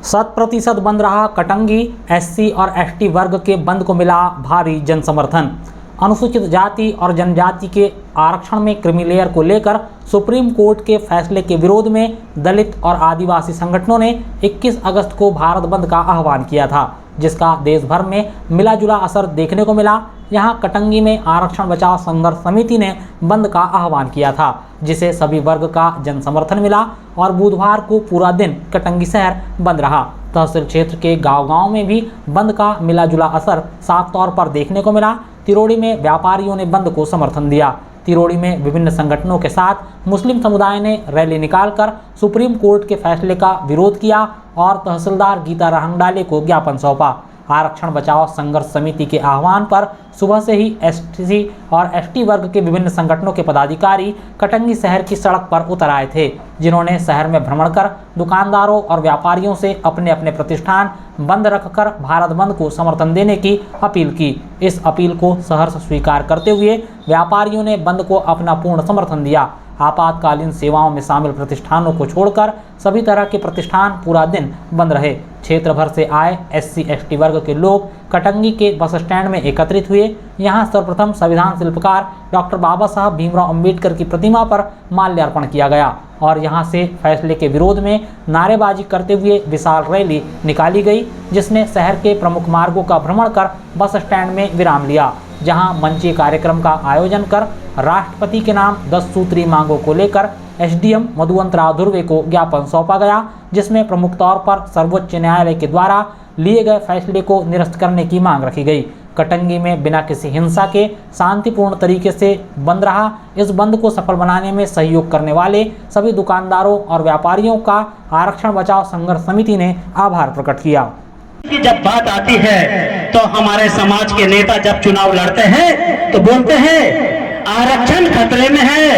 100% बंद रहा कटंगी। एससी और एसटी वर्ग के बंद को मिला भारी जन समर्थन। अनुसूचित जाति और जनजाति के आरक्षण में क्रीमी लेयर को लेकर सुप्रीम कोर्ट के फैसले के विरोध में दलित और आदिवासी संगठनों ने 21 अगस्त को भारत बंद का आह्वान किया था, जिसका देश भर में मिला जुला असर देखने को मिला। यहाँ कटंगी में आरक्षण बचाओ संघर्ष समिति ने बंद का आह्वान किया था, जिसे सभी वर्ग का जन समर्थन मिला और बुधवार को पूरा दिन कटंगी शहर बंद रहा। तहसील क्षेत्र के गांव-गांव में भी बंद का मिला जुला असर साफ तौर पर देखने को मिला। तिरोड़ी में व्यापारियों ने बंद को समर्थन दिया। तिरोड़ी में विभिन्न संगठनों के साथ मुस्लिम समुदाय ने रैली निकालकर सुप्रीम कोर्ट के फैसले का विरोध किया और तहसीलदार गीता रहंगडाले को ज्ञापन सौंपा। आरक्षण बचाओ संघर्ष समिति के आह्वान पर सुबह से ही एससी और एसटी वर्ग के विभिन्न संगठनों के पदाधिकारी कटंगी शहर की सड़क पर उतर आए थे, जिन्होंने शहर में भ्रमण कर दुकानदारों और व्यापारियों से अपने अपने प्रतिष्ठान बंद रखकर भारत बंद को समर्थन देने की अपील की। इस अपील को सहर्ष स्वीकार करते हुए व्यापारियों ने बंद को अपना पूर्ण समर्थन दिया। आपातकालीन सेवाओं में शामिल प्रतिष्ठानों को छोड़कर सभी तरह के प्रतिष्ठान पूरा दिन बंद रहे। क्षेत्र भर से आए एससी एसटी वर्ग के लोग कटंगी के बस स्टैंड में एकत्रित हुए। यहां सर्वप्रथम संविधान शिल्पकार डॉक्टर बाबा साहब भीमराव अंबेडकर की प्रतिमा पर माल्यार्पण किया गया और यहां से फैसले के विरोध में नारेबाजी करते हुए विशाल रैली निकाली गई, जिसने शहर के प्रमुख मार्गों का भ्रमण कर बस स्टैंड में विराम लिया, जहां मंचीय कार्यक्रम का आयोजन कर राष्ट्रपति के नाम 10 सूत्री मांगों को लेकर एसडीएम मधुवंत राव धुर्वे को ज्ञापन सौंपा गया, जिसमें प्रमुख तौर पर सर्वोच्च न्यायालय के द्वारा लिए गए फैसले को निरस्त करने की मांग रखी गई। कटंगी में बिना किसी हिंसा के शांतिपूर्ण तरीके से बंद रहा। इस बंद को सफल बनाने में सहयोग करने वाले सभी दुकानदारों और व्यापारियों का आरक्षण बचाओ संघर्ष समिति ने आभार प्रकट किया। कि जब बात आती है तो हमारे समाज के नेता जब चुनाव लड़ते हैं तो बोलते हैं आरक्षण खतरे में है,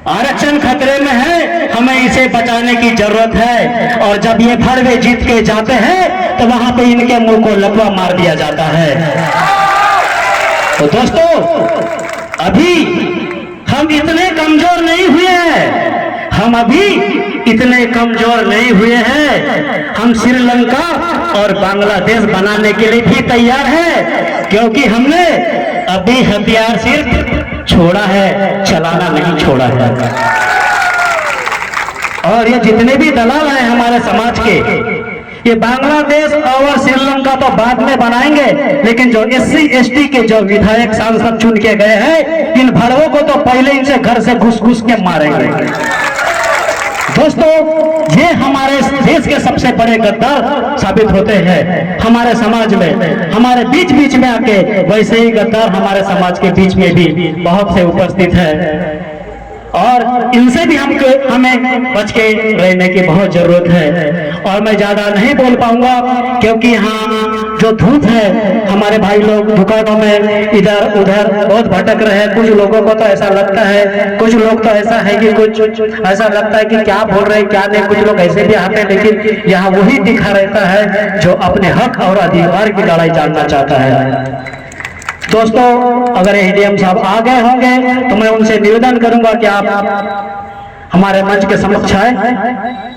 आरक्षण खतरे में है, हमें इसे बचाने की जरूरत है। और जब ये भड़वे जीत के जाते हैं तो वहां पे इनके मुंह को लकवा मार दिया जाता है। तो दोस्तों, अभी हम इतने कमजोर नहीं हुए हैं, हम अभी इतने कमजोर नहीं हुए हैं। हम श्रीलंका और बांग्लादेश बनाने के लिए भी तैयार हैं, क्योंकि हमने अभी हथियार सिर्फ छोड़ा है, चलाना नहीं छोड़ा है। और ये जितने भी दलाल हैं हमारे समाज के, ये बांग्लादेश और श्रीलंका तो बाद में बनाएंगे, लेकिन जो एससी एसटी के जो विधायक सांसद चुन के गए हैं, इन भड़वों को तो पहले इनसे घर से घुस घुस के मारेंगे। दोस्तों, ये हमारे देश के सबसे बड़े गद्दार साबित होते हैं हमारे समाज में, हमारे बीच बीच में आके। वैसे ही गद्दार हमारे समाज के बीच में भी बहुत से उपस्थित हैं और इनसे भी हमें बच के रहने की बहुत जरूरत है। और मैं ज्यादा नहीं बोल पाऊंगा, क्योंकि यहाँ जो धूप है, हमारे भाई लोग दुकानों में इधर उधर बहुत भटक रहे हैं। कुछ लोगों को तो ऐसा लगता है, कुछ लोग तो ऐसा है कि कुछ ऐसा लगता है कि क्या बोल रहे हैं क्या नहीं। कुछ लोग ऐसे भी आते हैं, लेकिन यहाँ वही दिखा रहता है जो अपने हक और अधिकार की लड़ाई जानना चाहता है। दोस्तों, अगर एडीएम साहब आ गए होंगे तो मैं उनसे निवेदन करूंगा कि आप हमारे मंच के समक्ष आए।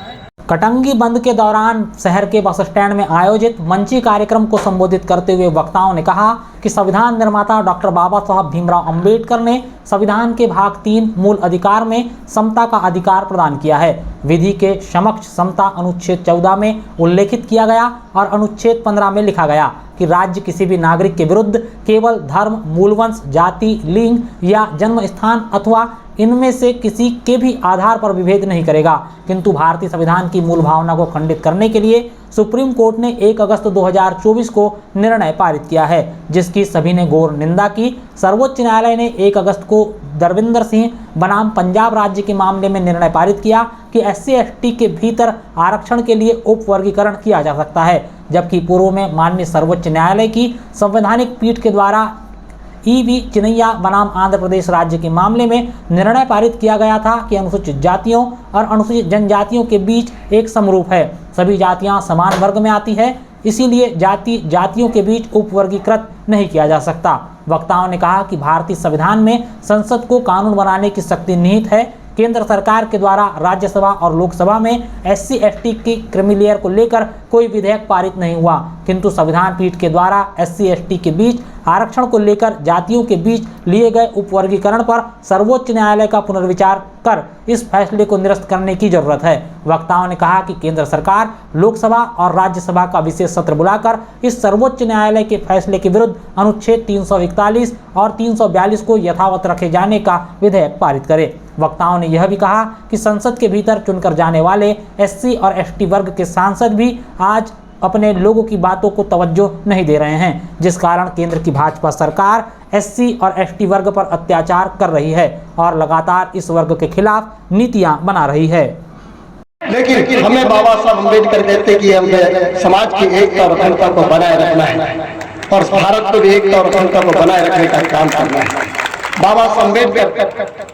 कटंगी बंद के दौरान शहर के बस स्टैंड में आयोजित मंची कार्यक्रम को संबोधित करते हुए वक्ताओं ने कहा कि संविधान निर्माता डॉक्टर बाबा साहब भीमराव अंबेडकर ने संविधान के भाग 3 मूल अधिकार में समता का अधिकार प्रदान किया है। विधि के समक्ष समता अनुच्छेद 14 में उल्लेखित किया गया और अनुच्छेद 15 में लिखा गया कि राज्य किसी भी नागरिक के विरुद्ध केवल धर्म, मूलवंश, जाति, लिंग या जन्म स्थान अथवा इनमें से किसी के भी आधार पर विभेद नहीं करेगा। किंतु भारतीय संविधान की मूल भावना को खंडित करने के लिए सुप्रीम कोर्ट ने 1 अगस्त 2024 को निर्णय पारित किया है, जिसकी सभी ने घोर निंदा की। सर्वोच्च न्यायालय ने 1 अगस्त को दरविंदर सिंह बनाम पंजाब राज्य के मामले में निर्णय पारित किया कि एससी एसटी के भीतर आरक्षण के लिए उपवर्गीकरण किया जा सकता है, जबकि पूर्व में माननीय सर्वोच्च न्यायालय की संवैधानिक पीठ के द्वारा ईवी चिनैया बनाम आंध्र प्रदेश राज्य के मामले में निर्णय पारित किया गया था कि अनुसूचित जातियों और अनुसूचित जनजातियों के बीच एक समरूप है। सभी जातियां समान वर्ग में आती है, इसीलिए जातियों के बीच उपवर्गीकृत नहीं किया जा सकता। वक्ताओं ने कहा कि भारतीय संविधान में संसद को कानून बनाने की शक्ति निहित है, केंद्र सरकार के द्वारा राज्यसभा और लोकसभा में SC/ST की क्रीमी लेयर को लेकर कोई विधेयक पारित नहीं हुआ, किंतु संविधान पीठ के द्वारा SC/ST के बीच आरक्षण को लेकर जातियों के बीच लिए गए उपवर्गीकरण पर सर्वोच्च न्यायालय का पुनर्विचार कर इस फैसले को निरस्त करने की जरूरत है। वक्ताओं ने कहा कि केंद्र सरकार लोकसभा और राज्यसभा का विशेष सत्र बुलाकर इस सर्वोच्च न्यायालय के फैसले के विरुद्ध अनुच्छेद 341 और 342 को यथावत रखे जाने का विधेयक पारित करे। वक्ताओं ने यह भी कहा कि संसद के भीतर चुनकर जाने वाले SC और ST वर्ग के सांसद भी आज अपने लोगों की बातों को तवज्जो नहीं दे रहे हैं, जिस कारण केंद्र की भाजपा सरकार SC और ST वर्ग पर अत्याचार कर रही है और लगातार इस वर्ग के खिलाफ नीतियां बना रही है। लेकिन हमें बाबा साहब अम्बेडकर कहते कि हमें समाज की एकता और अखंडता को बनाए रखना है और भारत को भी एकता और अखंडता को बनाए रखने का काम करना है। बाबा साहब अम्बेडकर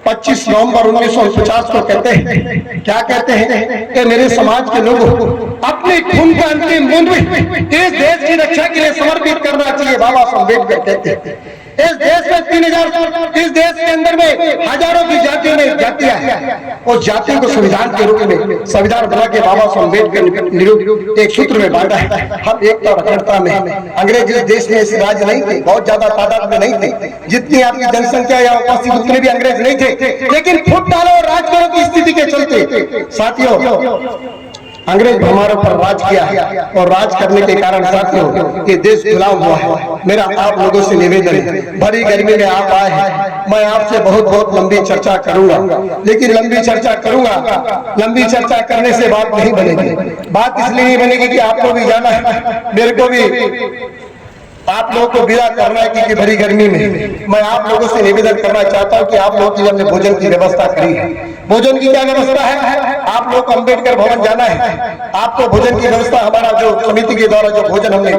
25 नवंबर 1949 को कहते हैं, क्या कहते हैं कि मेरे समाज के लोगों अपने खून का अंतिम बूंद भी इस देश की रक्षा के लिए समर्पित करना चाहिए। बाबा साहब अम्बेडकर कहते हैं इस देश में 3000 इस देश के अंदर में हजारों की जातियों में जातियां हैं, उस जातियों को संविधान के रूप में संविधान बना के बाबा साहब अम्बेडकर ने एक सूत्र में बांटा है। हम एकता और अखंडता में अंग्रेज इस देश में ऐसे राज नहीं थे, बहुत ज्यादा तादाद में नहीं थे, जितनी आपकी जनसंख्या या उपस्थित उतने भी अंग्रेज नहीं थे, लेकिन फुट डालो और राज करो की स्थिति के चलते साथियों अंग्रेज हमारे ऊपर राज किया है और राज करने के कारण साथियों ये देश गुलाम हुआ है। मेरा आप लोगों से निवेदन है, भरी गर्मी में आप आए हैं, मैं आपसे बहुत लंबी चर्चा करूंगा, लेकिन लंबी चर्चा करने से बात नहीं बनेगी। बात इसलिए नहीं बनेगी कि आपको भी जाना है, मेरे को भी आप लोगों को विदा करना है, क्योंकि भरी गर्मी में मैं आप लोगों से निवेदन करना चाहता हूं कि आप लोगों की हमने भोजन की व्यवस्था करी है। भोजन की क्या व्यवस्था है? आप लोग को अम्बेडकर भवन जाना है, आपको भोजन की व्यवस्था हमारा जो समिति के द्वारा जो भोजन हमने